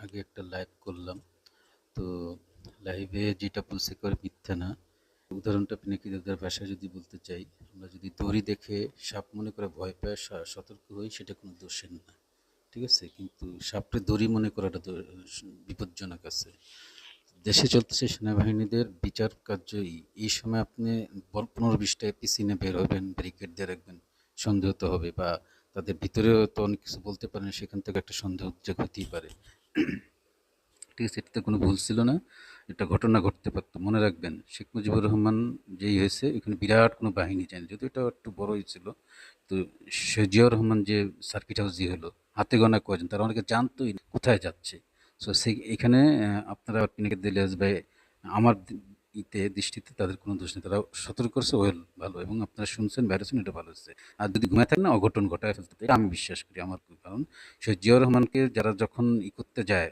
আগে একটা লাইভ করলাম। তো লাইভে যেটা বলছে একেবারে মিথ্যা না। উদাহরণটা পিনাকিদার ভাষায় যদি বলতে চাই, আমরা যদি দড়ি দেখে সাপ মনে করে ভয় পায় সতর্ক হই, সেটা কোনো দোষের না। ঠিক আছে? কিন্তু সাপকে দড়ি মনে করাটা বিপজ্জনক আছে। দেশে চলতেছে সেনাবাহিনীদের বিচার কার্য। এই সময় আপনি 15-20টা এপিসি নিয়ে বের হবেন, ব্যারিকেড দিয়ে রাখবেন, সন্দেহ তো হবে, বা তাদের ভিতরেও তো অনেক কিছু বলতে পারেন, সেখান থেকে একটা সন্দেহ উদ্রেক হতেই পারে। ঠিক আছে? এটাতে কোনো ভুল ছিল না, এটা ঘটনা ঘটতে পারতো। মনে রাখবেন, শেখ মুজিবুর রহমান যেই হয়েছে, এখানে বিরাট কোনো বাহিনী যায়নি, যদিও এটা একটু বড়ই ছিল। তো জিয়াউর রহমান যে সার্কিট হাউস দিয়ে হলো, হাতে গোনা কয়জন, তারা অনেকে জানতোই না কোথায় যাচ্ছে। সো সেই এখানে আপনারা পিনাকে দিলে ভাই, আমার দৃষ্টিতে তাদের কোনো দোষ নেই, তারা সতর্ক করছে, ওয়েল ভালো, এবং আপনারা শুনছেন বেড়েছেন, এটা ভালো হচ্ছে। আর যদি ঘুমায় থাকেন না, অঘটন ঘটায় ফেলতে, এটা আমি বিশ্বাস করি। আমার কারণ সে জিয়াউর রহমানকে যারা যখন করতে যায়,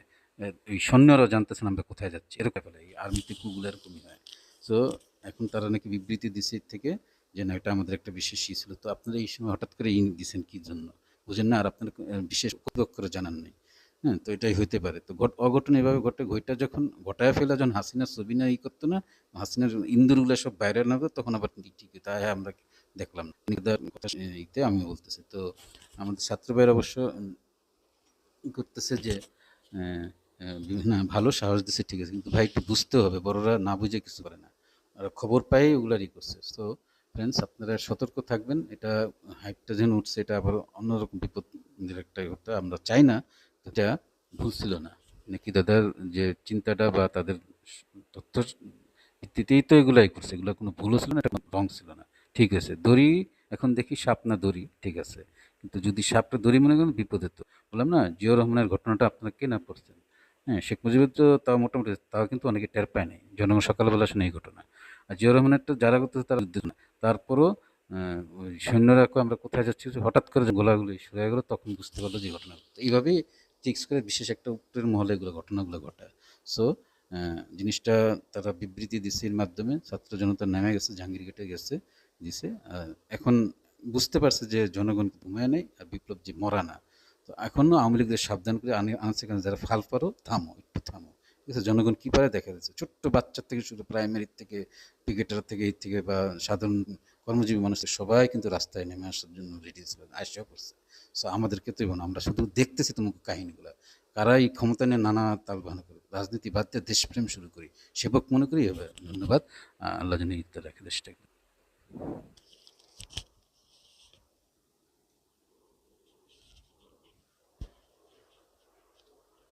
ওই সৈন্যরা জানতেছেন আমরা কোথায় যাচ্ছি, এরকম ফেলে এই আর্মিতে কুগুলো এরকমই হয়। সো এখন তারা নাকি বিবৃতি দিছে থেকে, যে না, এটা আমাদের একটা বিশেষ ছিল। তো আপনারা এই সময় হঠাৎ করে দিছেন কি জন্য বুঝেন না, আর আপনার বিশেষ করে জানান নাই। হ্যাঁ, তো এটাই হইতে পারে। তো অঘটন এভাবে ঘটে, ঘইটা যখন ঘটায় ফেলা, যখন হাসিনার ছবি না করতো না, হাসিনার ইন্দুরগুলো সব বাইরে না, তখন আবার ঠিক তাই আমরা দেখলাম না। কথা আমি বলতেছি। তো আমাদের ছাত্র ভাইয়ের অবশ্য করতেছে যে বিভিন্ন ভালো সাহস দিচ্ছে, ঠিক আছে, কিন্তু ভাই একটু বুঝতে হবে, বড়রা না বুঝে কিছু করে না, আর খবর পাই ওগুলারই করছে। তো ফ্রেন্ডস, আপনারা সতর্ক থাকবেন। এটা হাইপটা যেন উঠছে, এটা আবার অন্যরকম বিপদের একটা কথা, আমরা চাই না। এটা ভুল ছিল না, নাকি দাদার যে চিন্তাটা বা তাদের তথ্য ভিত্তিতেই তো এগুলাই করছে, এগুলো কোনো ভুলও ছিল না, এটা কোনো রং ছিল না। ঠিক আছে, দড়ি এখন দেখি সাপ না দড়ি, ঠিক আছে, কিন্তু যদি সাপটা দড়ি মনে করেন, বিপদে তো বললাম না, জিয়াউর রহমানের ঘটনাটা আপনারা কে না পড়ছেন। হ্যাঁ, শেখ মুজিবের তো তাও মোটামুটি, তাও কিন্তু অনেকে টের পায় নাই, জনগণ সকালবেলা শুনে এই ঘটনা। আর জিয়াউর রহমানের তো যারা করতেছে তারা যুদ্ধ না, তারপরও ওই সৈন্যরা আমরা কোথায় যাচ্ছি, হঠাৎ করে গোলাগুলি শুরু হয়ে গেলো, তখন বুঝতে পারলো যে ঘটনা। তো এইভাবেই ফিক্স করে বিশেষ একটা উপরের মহলে এগুলো ঘটনাগুলো ঘটায়। সো জিনিসটা তারা বিবৃতি দিছে, এর মাধ্যমে ছাত্র জনতা নেমে গেছে, জাহাঙ্গীর গেটে গেছে, দিছে। এখন বুঝতে পারছে যে জনগণ ঘুমায় নেই, আর বিপ্লব যে মরা না। তো এখনও আওয়ামী লীগদের সাবধান করে আনছে, কেন, যারা ফাল পারো থামো, একটু থামো। ঠিক আছে? জনগণ কী পারে দেখা যাচ্ছে, ছোট্ট বাচ্চার থেকে শুরু, প্রাইমারি থেকে, ক্রিকেটার থেকে, এই থেকে, বা সাধারণ কর্মজীবী মানুষের সবাই কিন্তু রাস্তায় নেমে আসার জন্য রেডি ছিল, আসা করছে। সো আমাদেরকে তো আমরা শুধু দেখতেছি তোমাকে কাহিনীগুলো, কারা এই ক্ষমতা নিয়ে নানা তাল বাহানা করে, রাজনীতি বাদ দিয়ে দেশপ্রেম শুরু করি, সেবক মনে করি হবে। ধন্যবাদ। আল্লাহ যেন ইত্যাদি রাখে দেশটাকে।